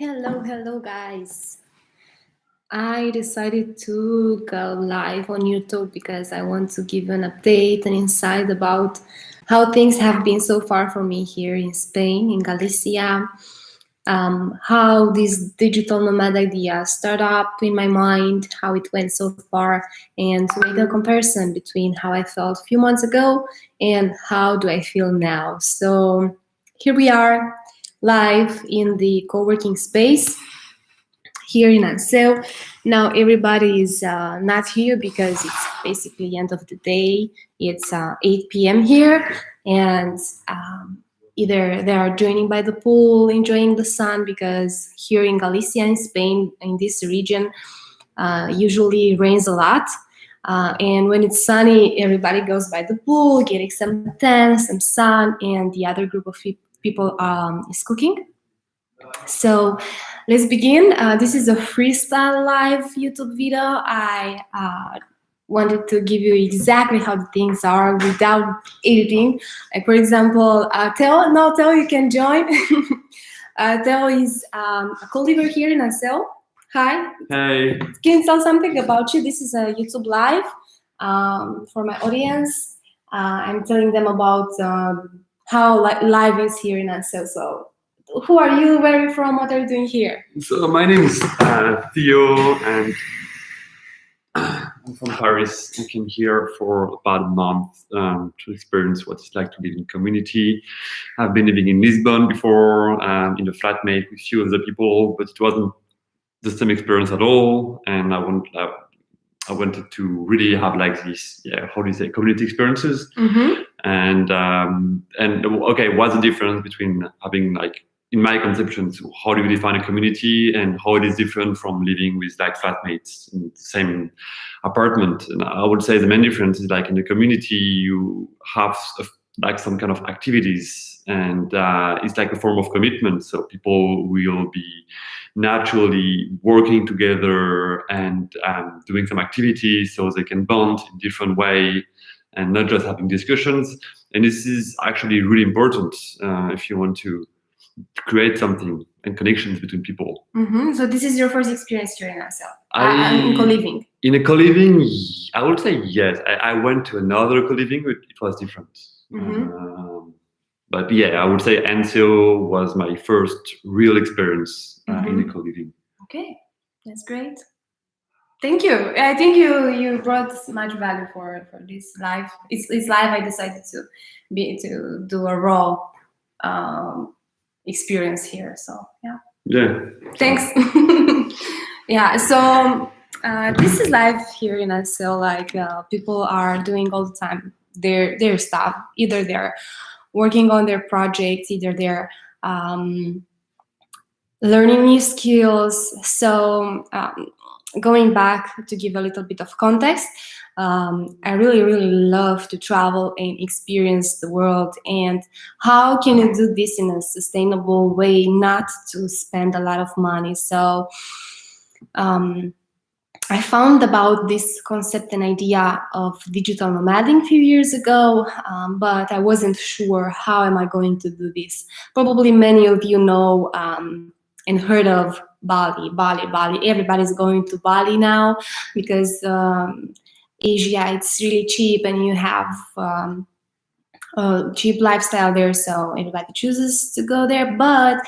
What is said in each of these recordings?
Hello, guys. I decided to go live on YouTube because I want to give an update and insight about how things have been so far for me here in Spain, in Galicia. How this digital nomad idea started up in my mind, how it went so far, and to make a comparison between how I felt a few months ago and how do I feel now. So here we are live in the co-working space here in Anceu. Now everybody is not here because it's basically end of the day. It's 8 p.m. here, and either they are joining by the pool, enjoying the sun, because here in Galicia, in Spain, in this region, usually rains a lot. And when it's sunny, everybody goes by the pool, getting some tan, some sun, and the other group of people is cooking. So let's begin. This is a freestyle live YouTube video. I wanted to give you exactly how the things are without editing. Like, for example, Teo, you can join. Teo is a co-liver here in Anceu. Hi. Hey. Can you tell something about you? This is a YouTube live for my audience. I'm telling them about how live is here in Anceu. So who are you? Where are you from? What are you doing here? So my name is Theo, and I'm from Paris. I came here for about a month to experience what it's like to live in community. I've been living in Lisbon before, in a flatmate with a few other people, but it wasn't the same experience at all. And I wanted to really have like this, how do you say, community experiences. Mm-hmm. And okay, what's the difference between having like, in my conceptions, how do you define a community and how it is different from living with like flatmates in the same apartment? And I would say the main difference is like in the community, you have like some kind of activities, and it's like a form of commitment. So people will be naturally working together and doing some activities so they can bond in different way and not just having discussions. And this is actually really important if you want to create something and connections between people. Mm-hmm. So this is your first experience here in Anceu, in co-living? In a co-living, I would say yes. I went to another co-living, but it was different. Mm-hmm. But yeah, I would say Anceu was my first real experience in a co-living. Okay, that's great. Thank you. I think you brought much value for this live. It's live. I decided to do a raw experience here. So yeah. Yeah. Thanks. Yeah. So this is live here in Anceu. Like people are doing all the time their stuff. Either they're working on their projects, either they're learning new skills. So going back to give a little bit of context, I really love to travel and experience the world. And how can you do this in a sustainable way, not to spend a lot of money? So I found about this concept and idea of digital nomading a few years ago, but I wasn't sure how am I going to do this. Probably many of you know and heard of Bali. Everybody's going to Bali now because Asia, it's really cheap and you have a cheap lifestyle there, so everybody chooses to go there. But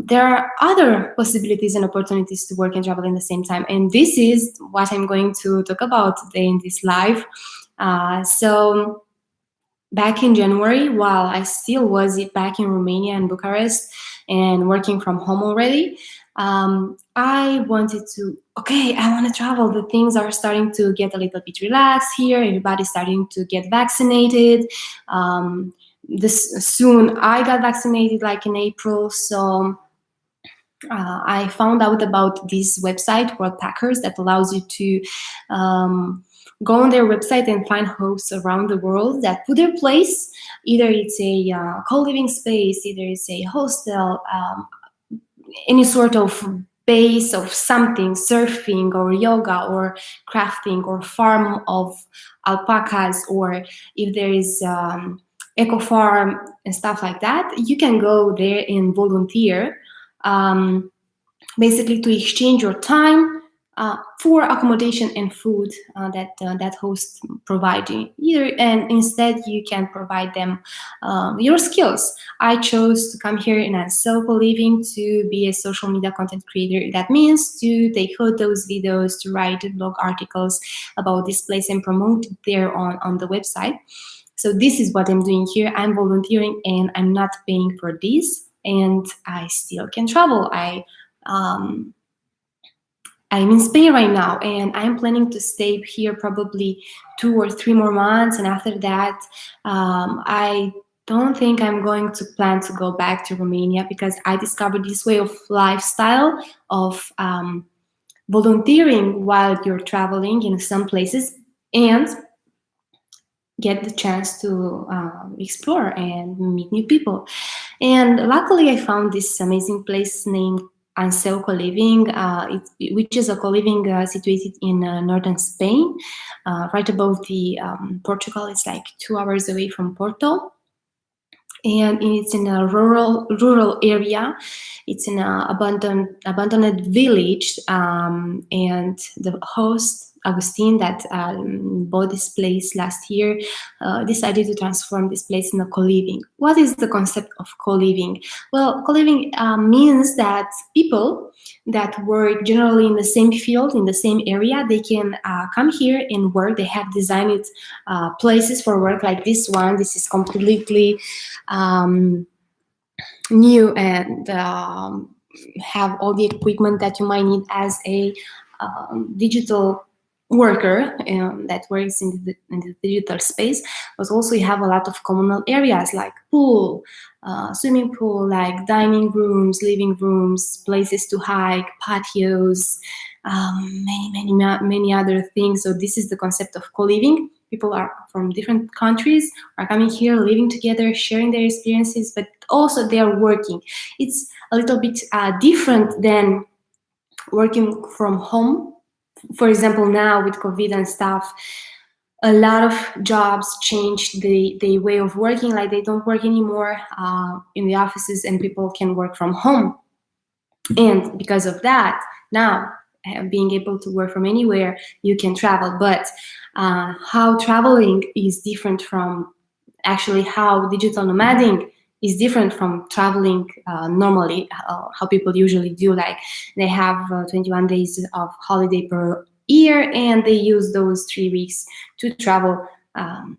there are other possibilities and opportunities to work and travel in the same time, and this is what I'm going to talk about today in this live. So back in January, while I still was back in Romania and Bucharest and working from home already, I wanted to, I want to travel. The things are starting to get a little bit relaxed here. Everybody's starting to get vaccinated. Soon I got vaccinated, like in April. So I found out about this website, World Packers, that allows you to go on their website and find hosts around the world that put their place. Either it's a co-living space, either it's a hostel, any sort of base of something, surfing or yoga or crafting or farm of alpacas, or if there is eco farm and stuff like that, you can go there and volunteer um, basically to exchange your time for accommodation and food that host provide you. Either, and instead you can provide them your skills. I chose to come here in Anceu Coliving to be a social media content creator. That means to take photos, videos, to write blog articles about this place and promote it there on the website. So this is what I'm doing here. I'm volunteering and I'm not paying for this, and I still can travel. Um, I'm in Spain right now, and I'm planning to stay here probably 2 or 3 more months. And after that, I don't think I'm going to plan to go back to Romania, because I discovered this way of lifestyle of volunteering while you're traveling in some places and get the chance to explore and meet new people. And luckily, I found this amazing place named Anceu Coliving, which is a co-living situated in northern Spain, right above the Portugal. It's like 2 hours away from Porto, and it's in a rural area. It's in an abandoned village, and the host Agustin that bought this place last year decided to transform this place in a co-living. What is the concept of co-living? Well, co-living means that people that work generally in the same field, in the same area, they can come here and work. They have designed places for work like this one. This is completely new and have all the equipment that you might need as a digital worker that works in the digital space. But also you have a lot of communal areas like pool, swimming pool, like dining rooms, living rooms, places to hike, patios, many other things. So this is the concept of co-living. People are from different countries are coming here, living together, sharing their experiences, but also they are working. It's a little bit different than working from home. For example, now with COVID and stuff, a lot of jobs changed the way of working. Like they don't work anymore in the offices, and people can work from home. And because of that, now being able to work from anywhere, you can travel. But how traveling is different from actually how digital nomading is different from traveling normally, how people usually do. Like they have 21 days of holiday per year, and they use those 3 weeks to travel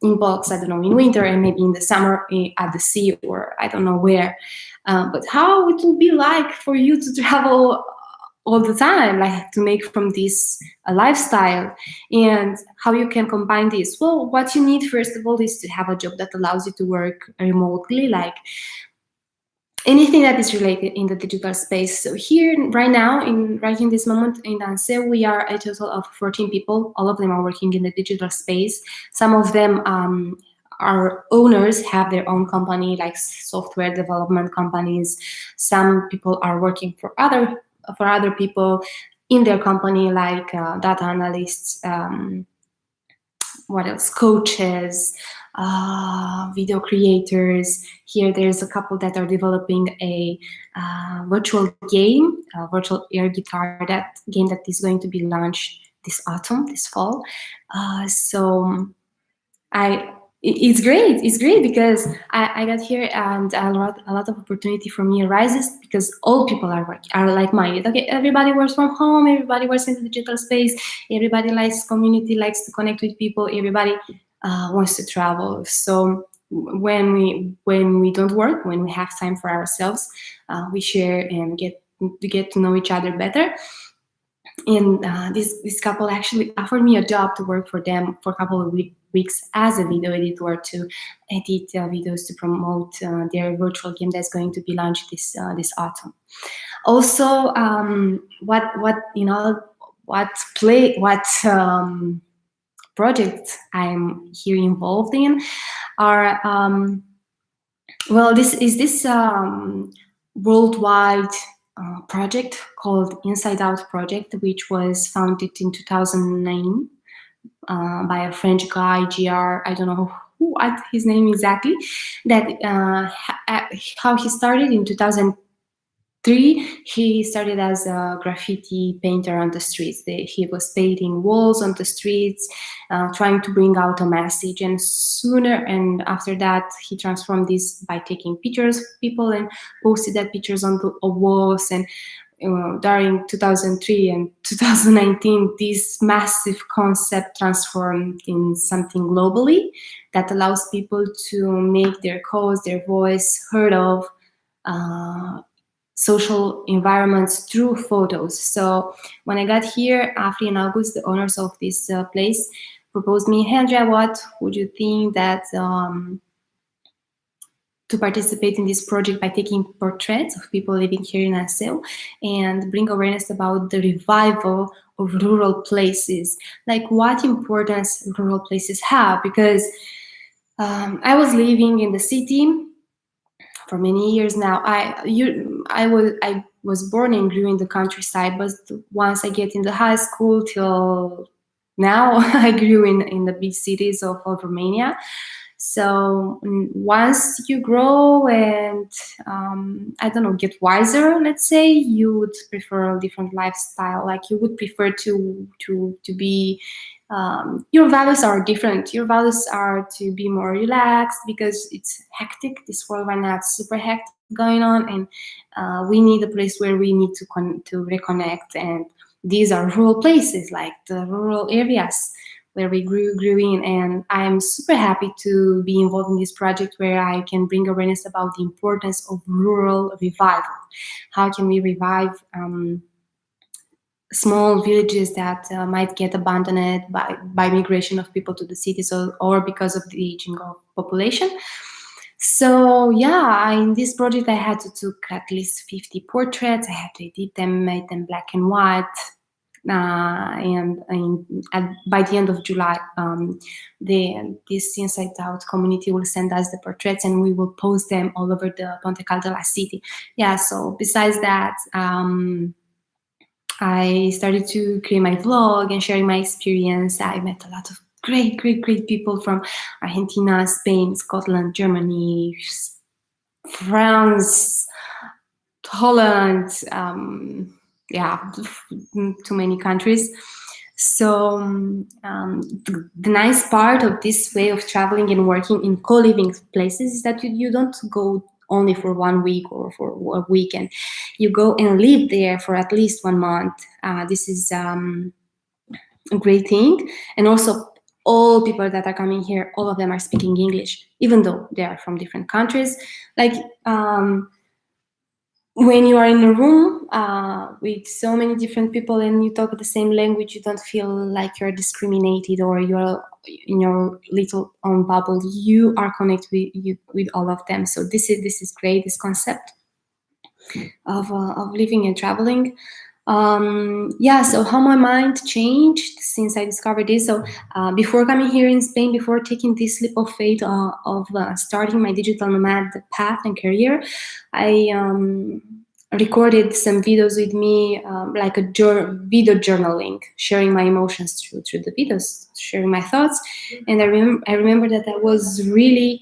in bulks, I don't know, in winter and maybe in the summer at the sea or I don't know where. But how it will be like for you to travel all the time, like to make from this a lifestyle, and how you can combine this. Well, what you need first of all is to have a job that allows you to work remotely, like anything that is related in the digital space. So here right now, right in this moment in Anceu, we are a total of 14 people. All of them are working in the digital space. Some of them our owners have their own company, like software development companies. Some people are working for other people in their company, like data analysts, what else, coaches, video creators. Here there's a couple that are developing a virtual game, virtual air guitar, that game that is going to be launched this autumn, this fall. So it's great. It's great because I got here, and a lot of opportunity for me arises because all people are like-minded. Okay, everybody works from home. Everybody works in the digital space. Everybody likes community, likes to connect with people. Everybody wants to travel. So when we don't work, when we have time for ourselves, we share and get to know each other better. And this couple actually offered me a job to work for them for a couple of weeks as a video editor to edit videos to promote their virtual game that's going to be launched this autumn. Also, what projects I'm here involved in are this worldwide project called Inside Out Project, which was founded in 2009 by a French guy, GR, I don't know what his name exactly, that how he started in 2010. he started as a graffiti painter on the streets. He was painting walls on the streets, trying to bring out a message. And sooner and after that, he transformed this by taking pictures of people and posted that pictures on the walls. And during 2003 and 2019, this massive concept transformed in something globally that allows people to make their cause, their voice heard of. Social environments through photos. So when I got here, Afri and August, the owners of this place, proposed me, hey, Andrea, what would you think that to participate in this project by taking portraits of people living here in Anceu and bring awareness about the revival of rural places, like what importance rural places have? Because I was living in the city for many years now. I was born and grew in the countryside, but once I get in the high school till now, I grew in the big cities of Romania. So once you grow and I don't know, get wiser, let's say, you would prefer a different lifestyle. Like you would prefer to be your values are different. Your values are to be more relaxed because it's hectic. This world right now it's super hectic going on, and we need a place where we need to reconnect. And these are rural places, like the rural areas where we grew in. And I am super happy to be involved in this project where I can bring awareness about the importance of rural revival. How can we revive small villages that might get abandoned by migration of people to the cities, or because of the aging of population. So yeah, in this project I had to took at least 50 portraits. I had to edit them, make them black and white. By the end of July, this Inside Out community will send us the portraits and we will post them all over the Ponte Caldera city. Yeah, so besides that, I started to create my vlog and sharing my experience. I met a lot of great people from Argentina, Spain, Scotland, Germany, France, Holland, too many countries. So the nice part of this way of traveling and working in co-living places is that you don't go only for 1 week or for a weekend. You go and live there for at least 1 month. This is a great thing. And also, all people that are coming here, all of them are speaking English, even though they are from different countries. Like when you are in a room with so many different people and you talk the same language, you don't feel like you're discriminated or you're in your little own bubble. You are connected with all of them. So this is great, this concept of living and traveling. So how my mind changed since I discovered this. So before coming here in Spain, before taking this leap of faith of starting my digital nomad path and career, I recorded some videos with me, like a video journaling, sharing my emotions through the videos, sharing my thoughts. And I remember that I was really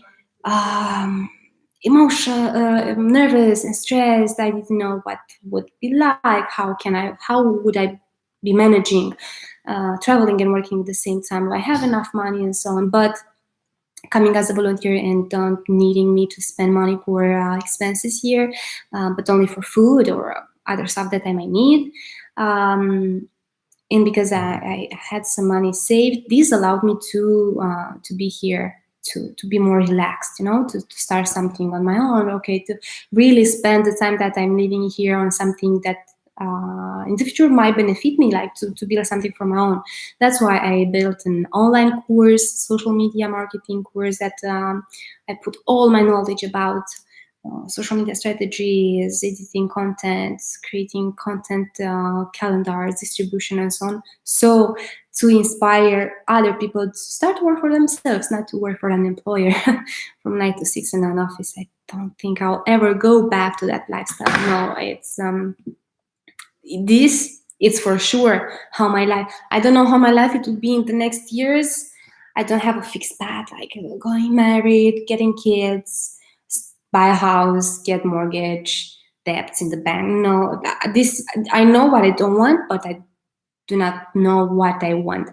nervous and stressed. I didn't know what would be like. How would I be managing traveling and working at the same time? Will I have enough money and so on? But coming as a volunteer and don't needing me to spend money for expenses here, but only for food or other stuff that I might need. And because I had some money saved, this allowed me to be here, to be more relaxed, to start something on my own. Okay, to really spend the time that I'm living here on something that in the future might benefit me, like to build something from my own. That's why I built an online course, social media marketing course, that I put all my knowledge about social media strategies, editing content, creating content calendars, distribution, and so on. So to inspire other people to start to work for themselves, not to work for an employer from 9 to 6 in an office. I don't think I'll ever go back to that lifestyle. No, it's for sure how my life. I don't know how my life it will be in the next years. I don't have a fixed path, like going married, getting kids, buy a house, get mortgage, debts in the bank. No, this, I know what I don't want, but I do not know what I want,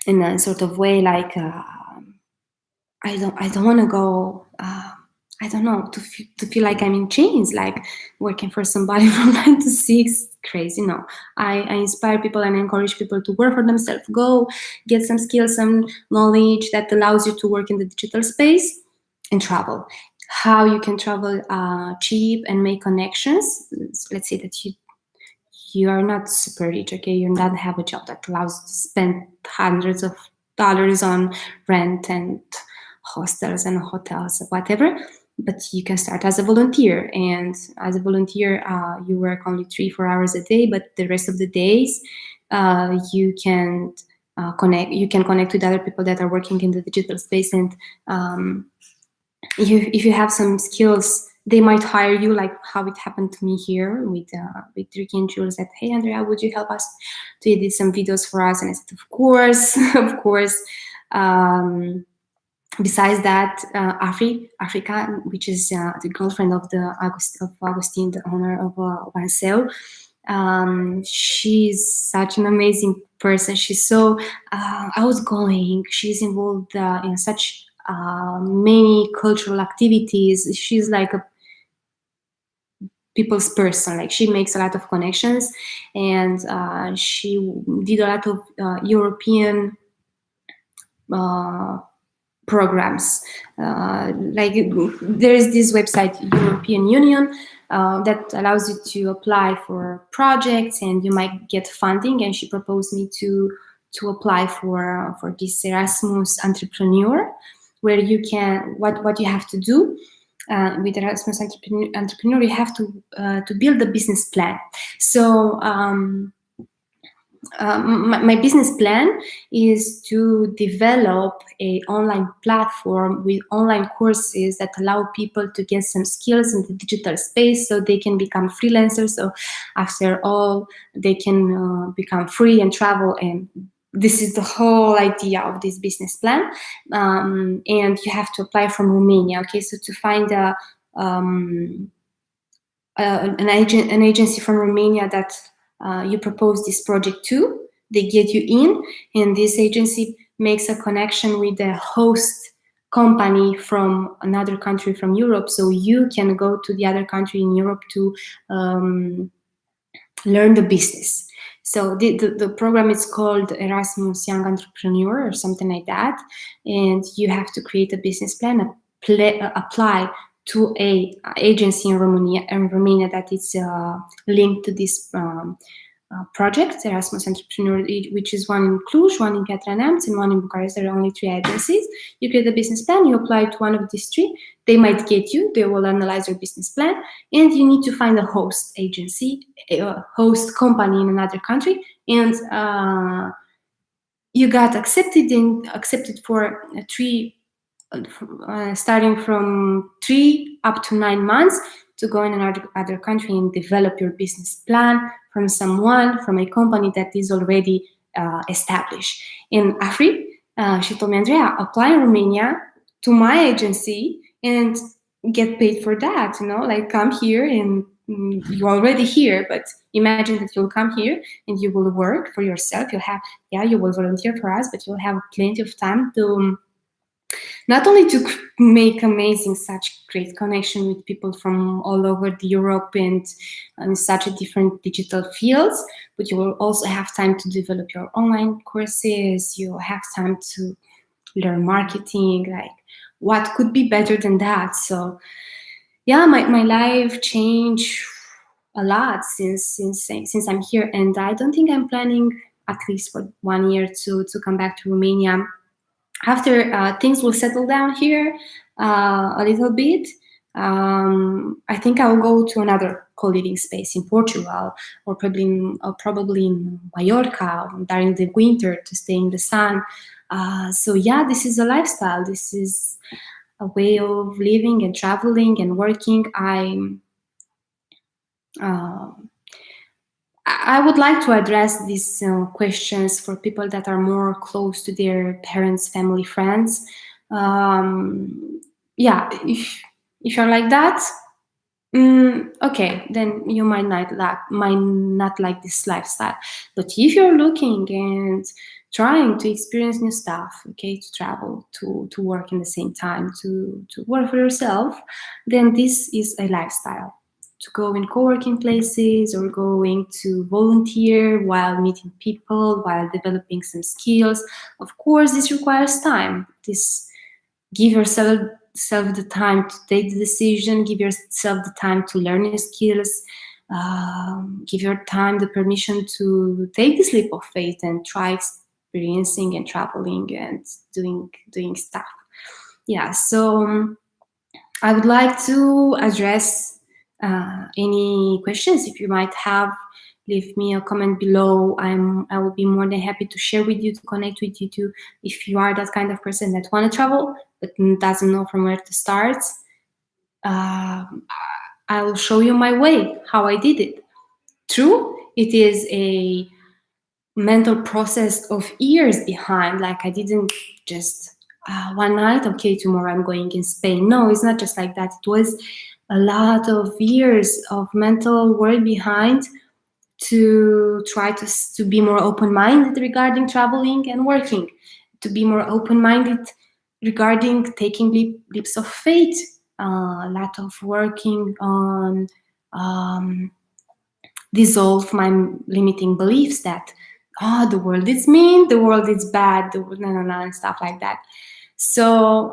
in a sort of way, like I don't want to go. I don't know, to feel like I'm in chains, like working for somebody from 9 to 6. Crazy, no. I inspire people and encourage people to work for themselves. Go get some skills, some knowledge that allows you to work in the digital space and travel. How you can travel cheap and make connections. Let's say that you are not super rich, okay? You don't have a job that allows you to spend hundreds of dollars on rent and hostels and hotels, whatever. But you can start as a volunteer, and as a volunteer, you work only 3-4 hours a day, but the rest of the days, you can connect. You can connect with other people that are working in the digital space, and if you have some skills, they might hire you, like how it happened to me here with Ricky and Jules. That, hey, Andrea, would you help us to edit some videos for us? And I said, of course, of course. Besides that, Africa, which is the girlfriend of Augustine, the owner of Anceu, she's such an amazing person. She's so outgoing. She's involved in such many cultural activities. She's like a people's person. Like, she makes a lot of connections, and she did a lot of European programs. Like, there is this website, European Union, that allows you to apply for projects, and you might get funding. And she proposed me to apply for this Erasmus entrepreneur, where you can, what you have to do with Erasmus entrepreneur, you have to build a business plan. So my business plan is to develop a online platform with online courses that allow people to get some skills in the digital space, so they can become freelancers. So after all, they can become free and travel. And this is the whole idea of this business plan. And you have to apply from Romania. Okay, so to find an agency from Romania that you propose this project to, they get you in, and this agency makes a connection with the host company from another country from Europe, so you can go to the other country in Europe to learn the business. So the program is called Erasmus Young Entrepreneur or something like that, and you have to create a business plan, apply to a agency in Romania that is linked to this project, Erasmus Entrepreneur, which is one in Cluj, one in Piatra Neamț, and one in Bucharest. There are only 3 agencies. You create a business plan, you apply to one of these 3. They might get you, they will analyze your business plan, and you need to find a host agency, a host company in another country, and you got accepted for 3, starting from 3 up to 9 months, to go in another country and develop your business plan from a company that is already established. In Afri, she told me, Andrea, apply in Romania to my agency and get paid for that, like, come here, and you're already here, but imagine that you'll come here and you will work for yourself. You will volunteer for us, but you'll have plenty of time to not only to make such great connection with people from all over Europe and such a different digital fields, but you will also have time to develop your online courses. You have time to learn marketing. Like, what could be better than that? So yeah, my life changed a lot since I'm here, and I don't think I'm planning, at least for 1 year, to come back to Romania. After things will settle down here a little bit, I think I'll go to another co-living space in Portugal, or probably in Mallorca during the winter, to stay in the sun. So yeah, this is a lifestyle. This is a way of living and traveling and working. I would like to address these questions for people that are more close to their parents, family, friends. Yeah, if you're like that, Okay, then you might not like this lifestyle. But if you're looking and trying to experience new stuff, okay, to travel, to work in the same time, to work for yourself, then this is a lifestyle. To go in co-working places or going to volunteer while meeting people, while developing some skills. Of course, this requires time. This give yourself the time to take the decision, give yourself the time to learn new skills, give your time the permission to take this leap of faith and try experiencing and traveling and doing stuff. Yeah, so I would like to address any questions if you might have. Leave me a comment below. I will be more than happy to share with you, to connect with you too. If you are that kind of person that want to travel but doesn't know from where to start, um, I will show you my way, how I did it. True, it is a mental process of years behind. Like I didn't just one night, okay, tomorrow I'm going in Spain. No, it's not just like that. It was a lot of years of mental work behind to try to be more open-minded regarding traveling and working, to be more open-minded regarding taking leaps of faith, a lot of working on um, dissolve my limiting beliefs that the world is mean, the world is bad, the world, no, no, no, and stuff like that. So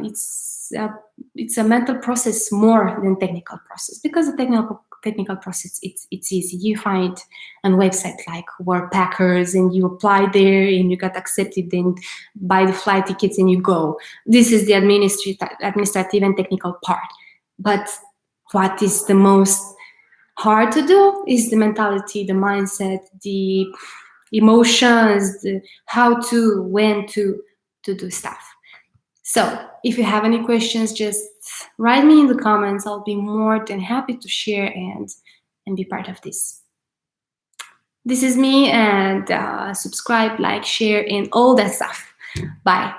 it's a mental process more than technical process, because the technical process, it's easy. You find a website like Workpackers and you apply there and you got accepted, then buy the flight tickets and you go. This is the administrative and technical part. But what is the most hard to do is the mentality, the mindset, the emotions, the how to, when to do stuff. So if you have any questions, just write me in the comments. I'll be more than happy to share and be part of this. This is me, and subscribe, like, share, and all that stuff. Bye.